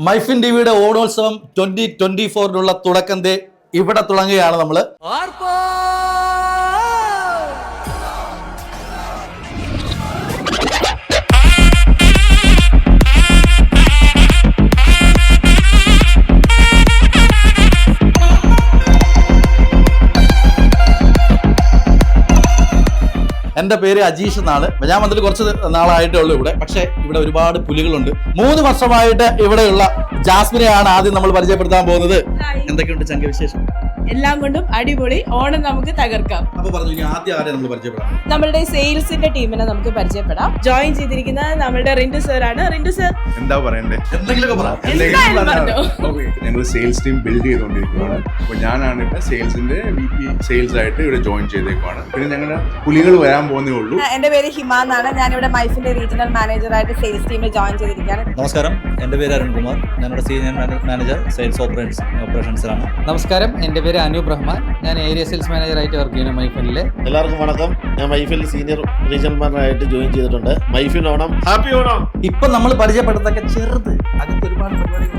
മൈഫിൻ ടിവിയുടെ ഓണോത്സവം 2024 തുടക്കം ഇവിടെ തുടങ്ങുകയാണ് നമ്മള്. എൻ്റെ പേര് അജീഷ് എന്നാണ്. ഞാൻ വന്നിട്ട് കുറച്ച് നാളായിട്ടേ ഉള്ളൂ ഇവിടെ. പക്ഷേ ഇവിടെ ഒരുപാട് പുലികളുണ്ട്. 3 വർഷമായിട്ട് ഇവിടെയുള്ള ജാസ്മിനെയാണ് ആദ്യം നമ്മൾ പരിചയപ്പെടുത്താൻ പോകുന്നത്. എന്തൊക്കെയുണ്ട് ചങ്ക വിശേഷം? എല്ലാം കൊണ്ടും അടിപൊളി. ഓണം നമുക്ക് തകർക്കാം. അപ്പൊ പറഞ്ഞു, ഇനി ആദ്യം ആരെ നമ്മൾ പരിചയപ്പെടാം? നമ്മളുടെ സെയിൽസിന്റെ ടീമിനെ നമുക്ക് പരിചയപ്പെടാം. ജോയിൻ ചെയ്തിരിക്കുന്നത് നമ്മളുടെ റിന്റു സർ ആണ്. റിന്റു സർ എന്താ പറയണ്ടേ? എന്തെങ്കിലുമൊക്കെ പറ. ഞങ്ങൾ സെയിൽസ് ടീം ബിൽഡ് ചെയ്തുകൊണ്ടിരിക്കുകയാണ്. അപ്പോൾ ഞാനാണ് ഇവിടെ സെയിൽസിന്റെ VP സെയിൽസ് ആയിട്ട് ഇവിടെ ജോയിൻ ചെയ്തേക്കുവാണ്. പിന്നെ ഞങ്ങളുടെ പുലികൾ വരാൻ പോകുന്നേ ഉള്ളൂ. എന്റെ പേര് ഹിമ എന്നാണ്. ഞാനിവിടെ മൈഫിന്റെ റീജിയണൽ മാനേജറായിട്ട് സെയിൽസ് ടീമിൽ ജോയിൻ ചെയ്തിരിക്കുകയാണ്. നമസ്കാരം, എൻ്റെ പേര് അരുൺകുമാർ. ഞാനിവിടെ സീനിയർ മാനേജർ സെയിൽസ് ഓപ്പറേഷൻസിലാണ്. നമസ്കാരം, എൻ്റെ പേര് അനൂപ് റഹ്മാൻ. ഞാൻ ഏരിയ സെയിൽസ് മാനേജറായിട്ട് വർക്ക് ചെയ്യുന്നു മൈഫിനിലെ. എല്ലാവർക്കും വണക്കം. ഞാൻ മൈഫിൽ സീനിയർ റീജിയണൽ മാനേജറായിട്ട് ജോയിൻ ചെയ്തിട്ടുണ്ട്. മൈഫിൽ ഓണം, ഹാപ്പി ഓണം. ഇപ്പൊ നമ്മൾ പരിചയപ്പെടുത്തൊക്കെ ചെറുത്, അകത്ത് ഒരുപാട് പരിപാടികൾ.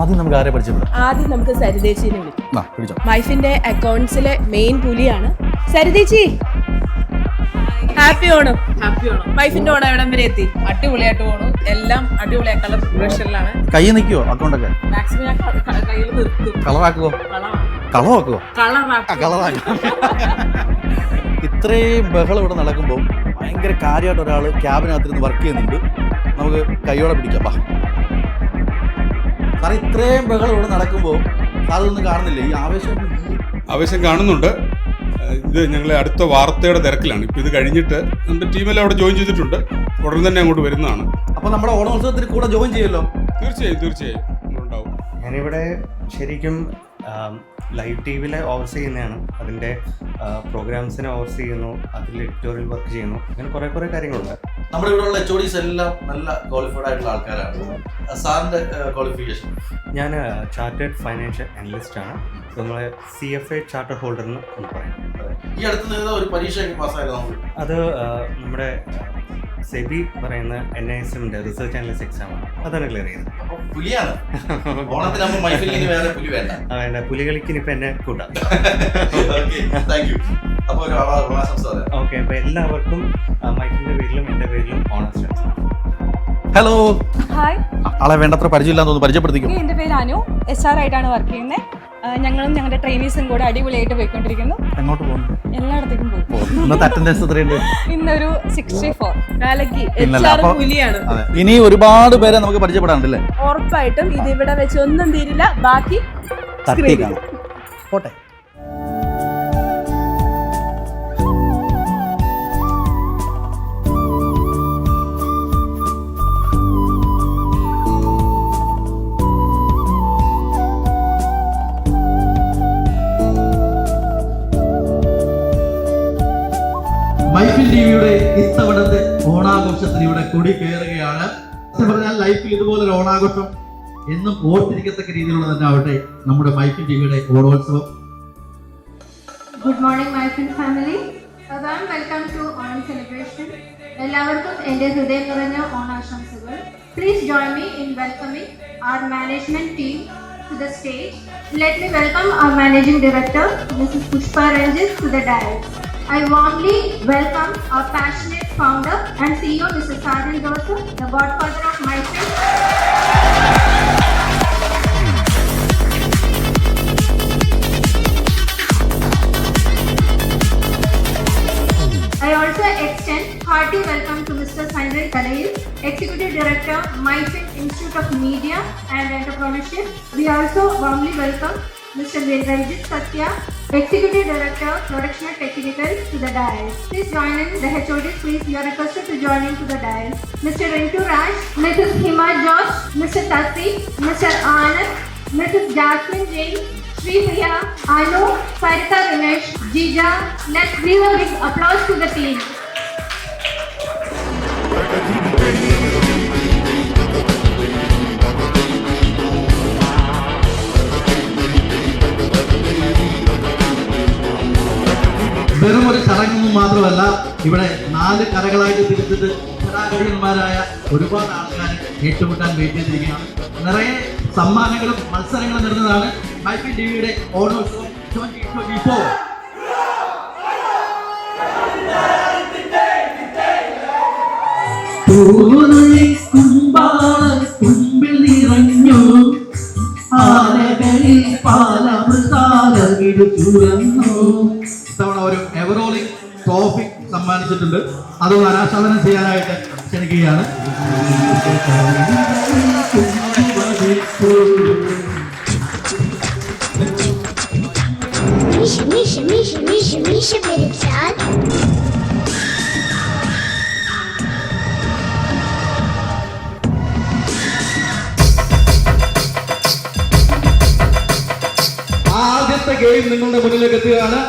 ആദ്യം നമുക്ക് ആരെ പരിചയപ്പെടാം? ആദ്യം നമുക്ക് സരിതേച്ചിനെ വിളിക്കാം. പിടിച്ചോ. മൈഫിന്റെ അക്കൗണ്ട്സിലെ മെയിൻ പുലിയാണ് സരിതേച്ചി. ഹാപ്പി ഓണം. ഹാപ്പി ഓണം. മൈഫിന്റെ ഓണം എവിടം വരെ എത്തി? അടിപൊളിയായിട്ട് പോണു. എല്ലാം അടിപൊളിയായിട്ടുള്ള പ്രിപ്പറേഷനിലാണ്. കൈ നിൽക്കുവോ അക്കൗണ്ടൊക്കെ? മാക്സിമം ഞാൻ കയ്യിൽ നിർത്തും. കളറാക്കുവോ? കളറാക്കുവോ? കളറാക്കും. ഇത്രയും ബഹളം ഇവിടെ നടക്കുമ്പോൾ ഭയങ്കര കാര്യമായിട്ട് ഒരാൾ ക്യാബിനകത്തിരുന്ന് വർക്ക് ചെയ്യുന്നുണ്ട്. നമുക്ക് കൈയോടെ പിടിക്കാം. സാറേ, ഇത്രയും ബഹളം ഇവിടെ നടക്കുമ്പോൾ അതൊന്നും കാണുന്നില്ല? ഈ ആവേശം കാണുന്നുണ്ട്. ഇത് ഞങ്ങളെ അടുത്ത വാർത്തയുടെ തിരക്കിലാണ്. ഇപ്പോൾ ഇത് കഴിഞ്ഞിട്ട് നമ്മുടെ ടീമെല്ലാം അവിടെ ജോയിൻ ചെയ്തിട്ടുണ്ട്. ഉടൻ തന്നെ അങ്ങോട്ട് വരുന്നതാണ്. അപ്പോൾ നമ്മുടെ ഓണോത്സവത്തിന് കൂടെ ജോയിൻ ചെയ്യുമല്ലോ? തീർച്ചയായും ഉണ്ടാവും. ഞാനിവിടെ ശരിക്കും ലൈവ് TV ഓവർസീ ചെയ്യുന്നതാണ്. അതിൻ്റെ പ്രോഗ്രാംസിനെ ഓവർസീ ചെയ്യുന്നു, അതിൽ എഡിറ്റോറിയൽ വർക്ക് ചെയ്യുന്നു. അങ്ങനെ കുറേ കാര്യങ്ങളുണ്ട്. നമ്മുടെ ഇവിടെയുള്ള HODs എല്ലാം നല്ല ക്വാളിഫൈഡ് ആയിട്ടുള്ള ആൾക്കാരാണ്. സാറിൻ്റെ ക്വാളിഫിക്കേഷൻ? ഞാൻ ചാർട്ടേഡ് ഫൈനാൻഷ്യൽ അനലിസ്റ്റ് ആണ്. നമ്മളെ CFA ചാർട്ടർ ഹോൾഡർ എന്ന് പറയാം. ഈ അടുത്ത് ഒരു പരീക്ഷ പാസ്സായിരുന്നു. അത് നമ്മുടെ സെബി പറയുന്ന NISMന്റെ റിസർച്ച് അനലിസ്റ്റ് എക്സാമാണ്. അതാണ് ക്ലിയർ ചെയ്തത്. വേണ്ട, പുലികളിക്ക് ഇനിയിപ്പോൾ എന്നെ കൂട്ടാം. ഓക്കെ, അപ്പോൾ എല്ലാവർക്കും മൈക്കിന്റെ പേരിലും എൻ്റെ പേരിലും ഓണസ്റ്റ്. ഹലോ. ഹായ്. ആളെ വേണ്ടത്ര പരിചയമില്ലാന്ന് തോന്നുന്നു, പരിചയപ്പെടുത്തിക്കും. എൻ്റെ പേര് അനു. HR ആയിട്ടാണ് വർക്ക് ചെയ്യുന്നത്. ഞങ്ങളും ഞങ്ങളുടെ ട്രെയിനീസും കൂടെ അടിപൊളിയായിട്ട് പോയിക്കൊണ്ടിരിക്കുന്നു. എങ്ങോട്ട് പോകുന്നു? എല്ലായിടത്തേക്കും പോകും. ഇന്നത്തെ അറ്റൻഡൻസ് എത്രയുണ്ട്? ഇന്നൊരു 64. പുലിയാണ്. ഇനി ഒരുപാട് പേരെ നമുക്ക് പരിചയപ്പെടാനുണ്ടല്ലേ? ഉറപ്പായിട്ടും ഇത് ഇവിടെ വെച്ച് ഒന്നും തീരില്ല. ബാക്കി പോട്ടെ. മൈഫിൻ ടിവിയുടെ ഇത്തവണത്തെ ഓണാഘോഷത്തിന് ഇവിടെ കൊടി കയറുകയാണ്. പറഞ്ഞാൽ ലൈഫിൽ ഇതുപോലൊരു ഓണാഘോഷം എന്നും ഓർത്തിരിക്കത്തക്ക രീതിയിലുള്ള തന്നെ ആവട്ടെ നമ്മുടെ മൈഫിൻ ടിവിയുടെ ഓണോത്സവം. Good morning Myfin family. Welcome to Onam celebration. എല്ലാവർക്കും എൻ്റെ ഹൃദയം നിറഞ്ഞ ഓണാശംസകൾ. Please join me in welcoming our management team to the stage. Let me welcome our managing director, Mrs. Pushpa Ranjit, to the dais. I warmly welcome our passionate founder and CEO, Mr. Sajal Joseph, the godfather of Micro. I also extend hearty welcome to Mr. Sanjay Kalail, Executive Director, Micro Institute of Media and Entrepreneurship. We also warmly welcome Mr. Ranjit Satya, Executive Director, Production and Technical, to the dais. Please join in the HODs. Please, you are requested to join in to the dais. Mr. Rintu Raj, Mrs. Hima Josh, Mr. Tasi, Mr. Anand, Mrs. Jasmine Jain, Sri Priya, Anu, Sarita Ramesh, Jija. Let's give a big applause to the team. വെറും ഒരു ചടങ്ങൊന്നും മാത്രമല്ല, ഇവിടെ 4 കരകളായിട്ട് തിരിച്ചിട്ട് ഘടാഘടിയന്മാരായ ഒരുപാട് ആൾക്കാർ ഏറ്റുമുട്ടാൻ wait ചെയ്തിരിക്കുകയാണ്. നിറയെ സമ്മാനങ്ങളും മത്സരങ്ങളും നിറഞ്ഞതാണ് മൈഫിൻ ടിവിയുടെ ഓണോത്സവം 2024. കുമ്പിൽ നിറഞ്ഞു ആലകളിൽ ഇത്തവണ ഒരു എവറോളിംഗ് ട്രോഫി സമ്മാനിച്ചിട്ടുണ്ട്. അത് അനാച്ഛാദനം ചെയ്യാനായിട്ട് ക്ഷണിക്കുകയാണ്. ആദ്യത്തെ ഗെയിം നിങ്ങളുടെ മുന്നിലേക്ക് എത്തുകയാണ്.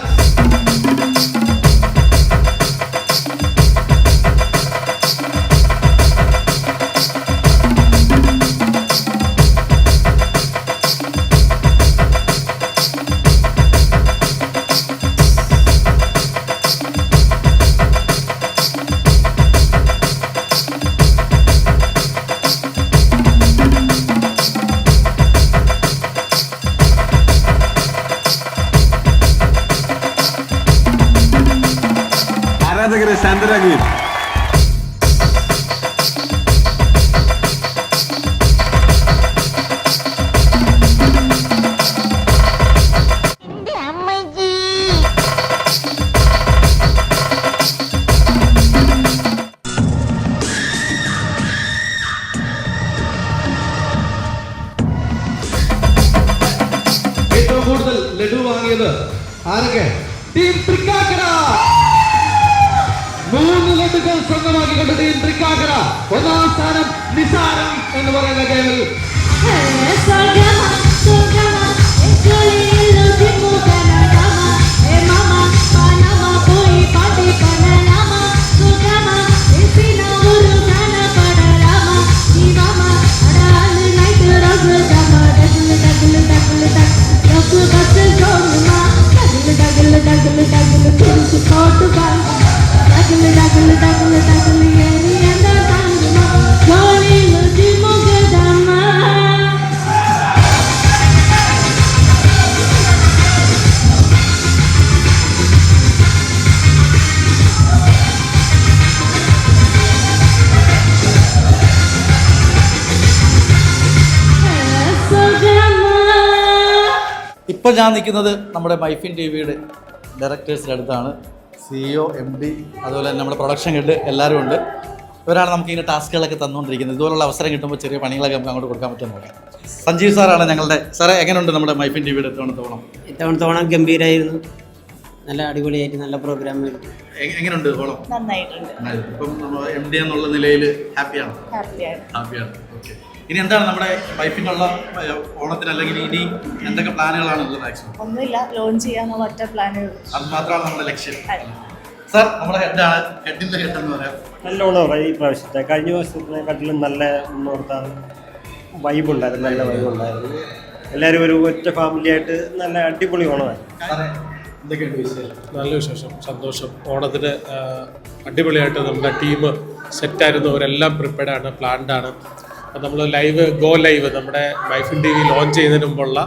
ആരാധകരെ ശാന്തരാകുകയും ഏറ്റവും കൂടുതൽ ലഡു വാങ്ങിയത് ആരൊക്കെ? ടീം തൃക്കാക്കര. 3 ലഡുക്കൾ സ്വന്തമാക്കിക്കൊണ്ട് ടീം തൃക്കാക്കര. 1ാം സ്ഥാനം നിസാരം എന്ന് പറയുന്ന ഗെയിമിൽ ഇപ്പോൾ ഞാൻ നിൽക്കുന്നത് നമ്മുടെ മൈഫിൻ ടി വിയുടെ ഡയറക്ടേഴ്സിൻ്റെ അടുത്താണ്. CEO, MD, അതുപോലെ തന്നെ നമ്മുടെ പ്രൊഡക്ഷൻ ഹെഡ് എല്ലാവരും ഉണ്ട്. ഇവരാണ് നമുക്ക് ഇങ്ങനെ ടാസ്കുകളൊക്കെ തന്നുകൊണ്ടിരിക്കുന്നത്. ഇതുപോലുള്ള അവസരം കിട്ടുമ്പോൾ ചെറിയ പണികളൊക്കെ നമുക്ക് അങ്ങോട്ട് കൊടുക്കാൻ പറ്റുമെന്ന് നോക്കാം. സഞ്ജീവ് സാറാണ് ഞങ്ങളുടെ സാറേ. എങ്ങനെയുണ്ട് നമ്മുടെ മൈഫിൻ ടി വിയുടെ ഇത്തവണത്തെ ഓണം ഗംഭീരമായിരുന്നു. നല്ല അടിപൊളിയായിട്ട് നല്ല പ്രോഗ്രാം എങ്ങനെയുണ്ട് ഓണം? നന്നായിട്ടുണ്ട്. ഇപ്പം നമ്മൾ MD എന്നുള്ള നിലയിൽ ഹാപ്പിയാണ്. ഓക്കെ. ഇനി എന്താണ് നമ്മുടെ വൈഫിനുള്ള ഓണത്തിന്, അല്ലെങ്കിൽ ഇനി എന്തൊക്കെ പ്ലാനുകളാണ് ഉള്ളത്? മാക്സിമം ഒന്നുമില്ല, ലോഞ്ച് ചെയ്യാന്നുള്ള ഒറ്റ പ്ലാനേ ഉള്ളൂ. അത് മാത്രമാണ് നമ്മുടെ ലക്ഷ്യം. സാർ, നമ്മുടെ ഹെഡാണ്. ഹെഡിന്റെ ഹെഡ് എന്ന് പറയാം. നല്ല ഓണമാണ് ഈ പ്രാവശ്യത്തെ. കഴിഞ്ഞ വർഷത്തിനെക്കാട്ടിലും നല്ല മുന്നോർത്താണ്. വൈബുണ്ടായിരുന്നു, നല്ല വൈബുണ്ടായിരുന്നു. എല്ലാവരും ഒരു ഒറ്റ ഫാമിലിയായിട്ട് നല്ല അടിപൊളി ഓണമായി. നല്ല വിശേഷം, സന്തോഷം. ഓണത്തിന് അടിപൊളിയായിട്ട് നമ്മുടെ ടീം സെറ്റായിരുന്നു. അവരെല്ലാം പ്രിപ്പയർഡാണ്, പ്ലാൻഡാണ്. അപ്പം നമ്മൾ ഗോ ലൈവ് നമ്മുടെ മൈഫിൻ ടി വി ലോഞ്ച് ചെയ്യുന്നതിന് മുമ്പുള്ള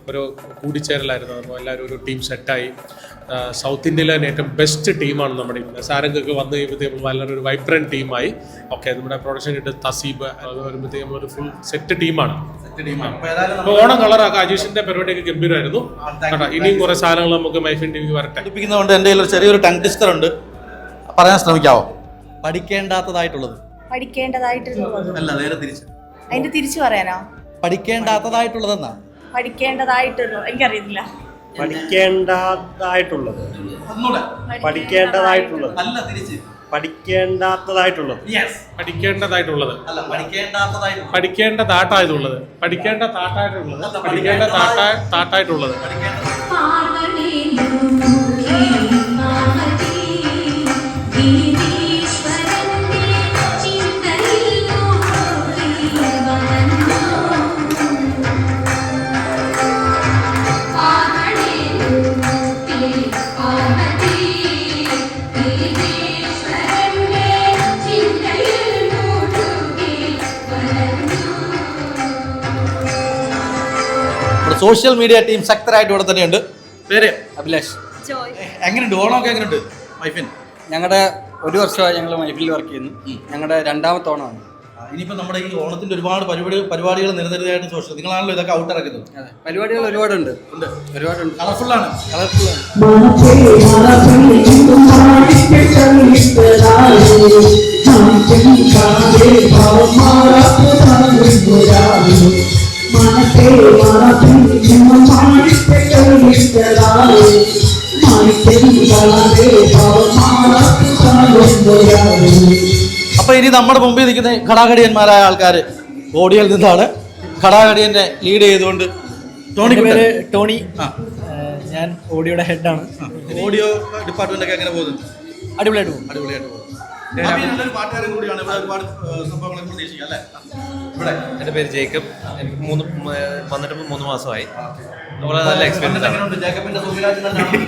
ഒരു കൂടിച്ചേരലായിരുന്നു. അപ്പോൾ എല്ലാവരും ഒരു ടീം സെറ്റായി. സൗത്ത് ഇന്ത്യയിലെ തന്നെ ഏറ്റവും ബെസ്റ്റ് ടീമാണ് നമ്മുടെ സാരംഗൊക്കെ വന്നു കഴിയുമ്പോഴത്തേക്കും വളരെ ഒരു വൈബ്രൻറ്റ് ടീമായി. ഓക്കെ, നമ്മുടെ പ്രൊഡക്ഷൻ ഇട്ട് തസീബ് വരുമ്പോഴത്തേക്കും ഒരു ഫുൾ സെറ്റ് ടീമാണ്. അപ്പോൾ ഓണം കളറാക്കാം. അജീഷിന്റെ പരിപാടിയൊക്കെ ഗംഭീരമായിരുന്നു കേട്ടോ. ഇനിയും കുറേ സാധനങ്ങൾ നമുക്ക് മൈഫിൻ ടി വിക്ക് വരട്ടെ. പഠിപ്പിക്കുന്നതുകൊണ്ട് എൻ്റെ കയ്യിൽ ചെറിയൊരു ടങ് ട്വിസ്റ്റർ ഉണ്ട്, പറയാൻ ശ്രമിക്കാവോ? പഠിക്കേണ്ടാത്തതായിട്ടുള്ളത്. അല്ല, നേരെ തിരിച്ച്. അതിന്റെ തിരിച്ചു പറയാനോ? പഠിക്കേണ്ടാത്തതായിട്ടുള്ളതെന്നാ. പഠിക്കേണ്ടതായിട്ടുള്ളൂ, എനിക്കറിയില്ല. പഠിക്കേണ്ടതായിട്ടുള്ളത്. പഠിക്കേണ്ടതായിട്ടുള്ളത്. അല്ല, തിരിച്ച്. പഠിക്കേണ്ടാത്തതായിട്ടുള്ളത്. പഠിക്കേണ്ടതായിട്ടുള്ളത്. അല്ല, പഠിക്കേണ്ടാത്തതായിട്ടുള്ളത്. പഠിക്കേണ്ടതായിട്ടുള്ളത്. പഠിക്കേണ്ടതായിട്ടുള്ളത്. നമ്മുടെ സോഷ്യൽ മീഡിയ ടീം ശക്തരായിട്ട് ഇവിടെ തന്നെയുണ്ട്. പേര് അഭിലാഷ്. എങ്ങനെയുണ്ട് ഓണമൊക്കെ എങ്ങനെയുണ്ട് മൈഫിൻ? ഞങ്ങളുടെ 1 വർഷമായി ഞങ്ങൾ മൈഫിൽ വർക്ക് ചെയ്യുന്നു. ഞങ്ങളുടെ 2ാമത്തെ ഓണമാണ്. ഇനിയിപ്പോൾ നമ്മുടെ ഈ ഓണത്തിന്റെ ഒരുപാട് പരിപാടികൾ നിരനിരയായിട്ട് സോഷ്യൽ നിങ്ങളാണല്ലോ ഇതൊക്കെ ഔട്ട് ഇറക്കുന്നത്. അതെ, പരിപാടികൾ ഒരുപാടുണ്ട്. ഒരുപാടുണ്ട്. കളർഫുള്ളാണ്. അപ്പൊ ഇനി നമ്മുടെ മുമ്പിൽ നിൽക്കുന്ന ഘടാഘടിയന്മാരായ ആൾക്കാർ ഓഡിയോയിൽ നിന്നാണ്. ഘടാഘടിയനെ ലീഡ് ചെയ്തുകൊണ്ട് പേര് ടോണി. ഞാൻ ഓഡിയോയുടെ ഹെഡാണ്. ഓഡിയോ ഡിപ്പാർട്ട്മെന്റ് ഒക്കെ എങ്ങനെ പോകുന്നു? അടിപൊളിയായിട്ട് പോകും. നല്ലൊരു പാട്ടുകാരൻ കൂടിയാണ്. ഇവിടെ ഒരുപാട് സംഭവങ്ങളൊക്കെ പ്രതീക്ഷിക്കാം അല്ലേ? ഇവിടെ എൻ്റെ പേര് ജേക്കബ്. വന്നിട്ട് 3 മാസമായി. അതുപോലെ നല്ല എക്സ്പീരിയൻസ് ആണ്.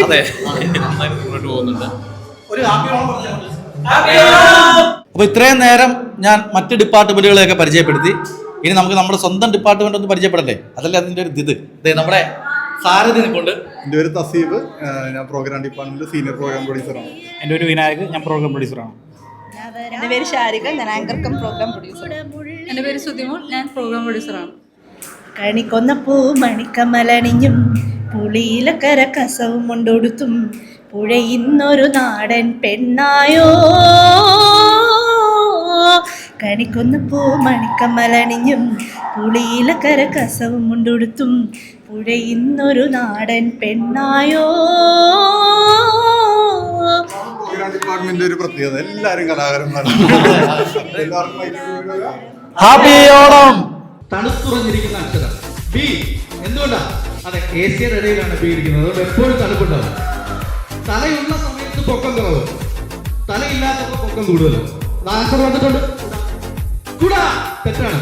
അതെ, നന്നായി മുന്നോട്ട് പോകുന്നുണ്ട്. ഒരു ഹാപ്പി ഓണം പറഞ്ഞുകൊണ്ട്. അപ്പൊ ഇത്രയും നേരം ഞാൻ മറ്റ് ഡിപ്പാർട്ട്മെന്റുകളെയൊക്കെ പരിചയപ്പെടുത്തി. ഇനി നമുക്ക് നമ്മുടെ സ്വന്തം ഡിപ്പാർട്ട്മെന്റ് ഒന്ന് പരിചയപ്പെടണ്ടേ? അതല്ലേ അതിന്റെ ഒരു ഇത് നമ്മുടെ സാരഥി കൊണ്ട്. എൻ്റെ പേര് തസീബ്. ഞാൻ പ്രോഗ്രാം ഡിപ്പാർട്ട്മെന്റിൽ സീനിയർ പ്രോഗ്രാം പ്രൊഡ്യൂസറാണ്. എൻ്റെ പേര് വിനായക്. ഞാൻ പ്രോഗ്രാം പ്രൊഡ്യൂസറാണ്. എൻ്റെ പേര് ഷാരിക. ഞാൻ ആങ്കർ കം പ്രോഗ്രാം പ്രൊഡ്യൂസർ. എൻ്റെ പേര് സുധിമോൾ. ഞാൻ പ്രോഗ്രാം പ്രൊഡ്യൂസറാണ്. കണിക്കൊന്ന പൂ മണിക്കമലണിഞ്ഞും പുളിയിലക്കര കസവും കൊണ്ടൊടുത്തും പുഴയിന്നൊരു നാടൻ പെണ്ണായോ. കണിക്കൊന്ന പൂ മണിക്കമലണിഞ്ഞും പുളിയിലക്കര കസവും കൊണ്ടൊടുത്തും പുഴയിന്നൊരു നാടൻ പെണ്ണായോ. ഡിപ്പാർട്ട്മെന്റ് ഒരു പ്രത്യേകത, എല്ലാവരും കലാകാരന്മാരാണ്. ഹാപ്പി ഓണം. തണുത്തുറഞ്ഞിരിക്കുന്ന അക്ഷരം ബി. എന്തുകൊണ്ടാ? അതെ, ഏഷ്യയുടെ ഇടയിലാണ് ബി ഇരിക്കുന്നത്. അതുകൊണ്ട് എപ്പോഴും തണുപ്പുണ്ടാവും. തലയുള്ള സമയത്ത് പൊക്കം കുറവ്, തലയില്ലാത്തപ്പോൾ പൊക്കം കൂടുതൽ. ആൻസർ വന്നിട്ടുണ്ട്. കുടാ തെറ്റാണ്,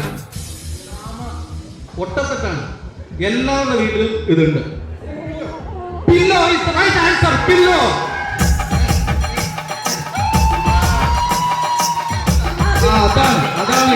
ഒട്ടത്തെറ്റാണ്. എല്ലാവരുടെ വീട്ടിലും ഇതുണ്ട്. Pillow is the right answer. Pillow. അതാണ്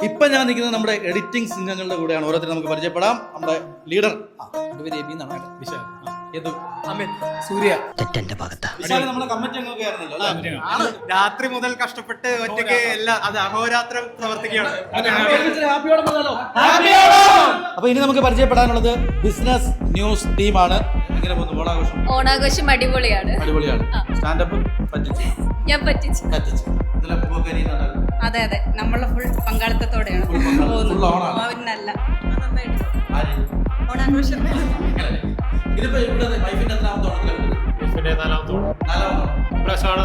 ഇപ്പൊ ഞാൻ നിൽക്കുന്നത് നമ്മുടെ എഡിറ്റിംഗ് സിംഗങ്ങളുടെ കൂടെയാണ്. ഓരോരുത്തരും നമുക്ക് പരിചയപ്പെടാം. നമ്മുടെ ലീഡർ സൂര്യ. നമ്മുടെ കമ്മിറ്റി അംഗമൊക്കെ ആയിരുന്നല്ലോ. രാത്രി മുതൽ കഷ്ടപ്പെട്ട് ഒറ്റയ്ക്ക് എല്ലാം അത് അഹോരാത്രം പ്രവർത്തിക്കുകയാണ്. അപ്പൊ ഇനി നമുക്ക് പരിചയപ്പെടാനുള്ളത് ബിസിനസ് ന്യൂസ് ടീമാണ്. എങ്ങനെ പോകുന്നു ഓണാഘോഷം? ഓണാഘോഷം അടിപൊളിയാണ്. സ്റ്റാൻഡപ്പ് ഞാൻ പറ്റിച്ചു. അതെ അതെ, നമ്മളെ ഫുൾ പങ്കാളിത്തത്തോടെയാണ് പോകുന്നത്. ഓണാഘോഷം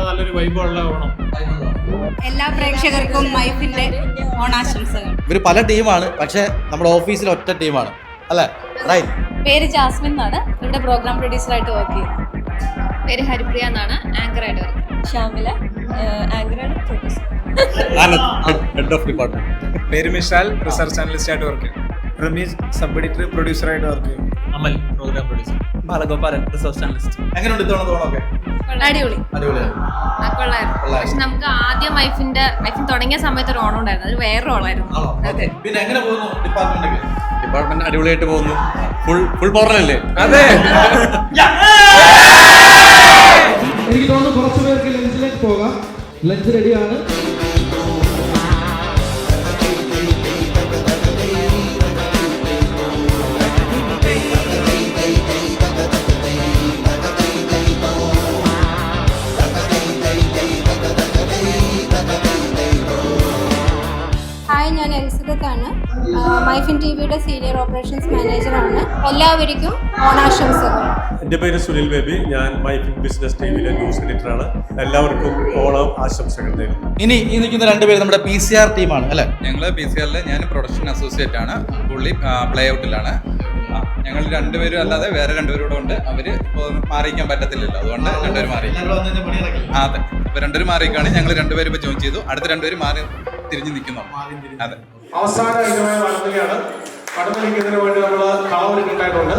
നല്ലൊരു വൈബുള്ള ഓണം. എല്ലാ പ്രേക്ഷകർക്കും മൈഫിന്റെ ഓണാശംസകൾ. ഇവര് പല ടീമാണ്, പക്ഷെ നമ്മുടെ ഓഫീസിൽ ഒറ്റ ടീമാണ് അല്ലേ? റൈറ്റ്. പേര് ജാസ്മിൻ എന്നാണ്. ഇവിടെ പ്രോഗ്രാം പ്രൊഡ്യൂസറായിട്ട് വർക്ക് ചെയ്യുന്നത്. പേര് ഹരിപ്രിയ എന്നാണ്. ആങ്കറായിട്ട് വർക്ക് ചെയ്യുന്നത്. ഷാമില ആങ്കറായിട്ട് പ്രൊഡ്യൂസർ. Head of department. പേര് മിഷാൽ. റിസർച്ച് അനലിസ്റ്റ് ആയിട്ട് വർക്ക് ചെയ്യും. റമീസ് സബ് എഡിറ്റർ പ്രൊഡ്യൂസറായിട്ട് വർക്ക് ചെയ്യും. Amal programme producer. Balagopalan research analyst. എങ്ങനെയുണ്ട് ഇത്തവണ ഓണമൊക്കെ? അടിപൊളി. അടിപൊളിയാണ്. കൊള്ളായിരുന്നു. പക്ഷെ നമുക്ക് ആദ്യം മൈഫിൻ തുടങ്ങിയ സമയത്ത് ഒരു ഓണം ഉണ്ടായിരുന്നു, അത് വേറെ ഓണമായിരുന്നു. അതെ. പിന്നെ എങ്ങനെ പോകുന്നു ഡിപ്പാർട്ട്മെന്റ്? ഡിപ്പാർട്ട്മെന്റ് അടിപൊളിയായിട്ട് പോകുന്നു. ഫുൾ പവറല്ലേ? അതെ. എനിക്ക് തോന്നുന്നു കുറച്ച് പേർക്ക് ലഞ്ചിലേക്ക് പോകാം. ലഞ്ച് റെഡിയാണ്. ഹായ്, ഞാൻ എലിസബത്താണ്. മൈഫിൻ ടിവിയുടെ സീനിയർ ഓപ്പറേഷൻസ് മാനേജറാണ്. എല്ലാവർക്കും ഓണാശംസകൾ. എൻ്റെ പേര് സുനിൽ ബേബി. ഞാൻ മൈഫിൻ ബിസിനസ് ടിവിയിലെ ന്യൂസ് എഡിറ്ററാണ്. എല്ലാവർക്കും ഓണം ആശംസകൾ നേരുന്നു. ഇനി ഈ നിൽക്കുന്ന രണ്ടുപേര് നമ്മുടെ PCR ടീമാണ് അല്ലേ? ഞങ്ങൾ PCR ഞാൻ പ്രൊഡക്ഷൻ അസോസിയേറ്റ് ആണ്. പുള്ളി പ്ലേ ഔട്ടിലാണ്. ഞങ്ങൾ രണ്ടുപേരും അല്ലാതെ വേറെ രണ്ടുപേരും കൂടെ ഉണ്ട്. അവര് മാറിയിക്കാൻ പറ്റത്തില്ലല്ലോ, അതുകൊണ്ട് രണ്ടുപേരും മാറി. അതെ, ഇപ്പൊ രണ്ടുപേരും മാറിയിക്കാണ്. ഞങ്ങൾ രണ്ടുപേരും ഇപ്പൊ ജോയിൻ ചെയ്തു. അടുത്ത രണ്ടുപേരും മാറി തിരിഞ്ഞു നിൽക്കുന്നു. അതെ, അവസാന ഇനമായി വടംവലിയാണ്. വടംവലിക്കുന്നതിന് വേണ്ടി നമ്മൾ കളവൊരുക്കിയിട്ടുണ്ട്.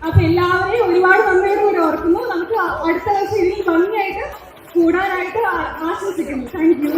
അപ്പൊ എല്ലാവരെയും ഒരുപാട് നന്നായിട്ട് കൂടെ ഓർക്കുന്നു. നമുക്ക് അടുത്ത ദിവസം ഇതിൽ ഭംഗിയായിട്ട് കൂടാനായിട്ട് ആശംസിക്കുന്നു. Thank you.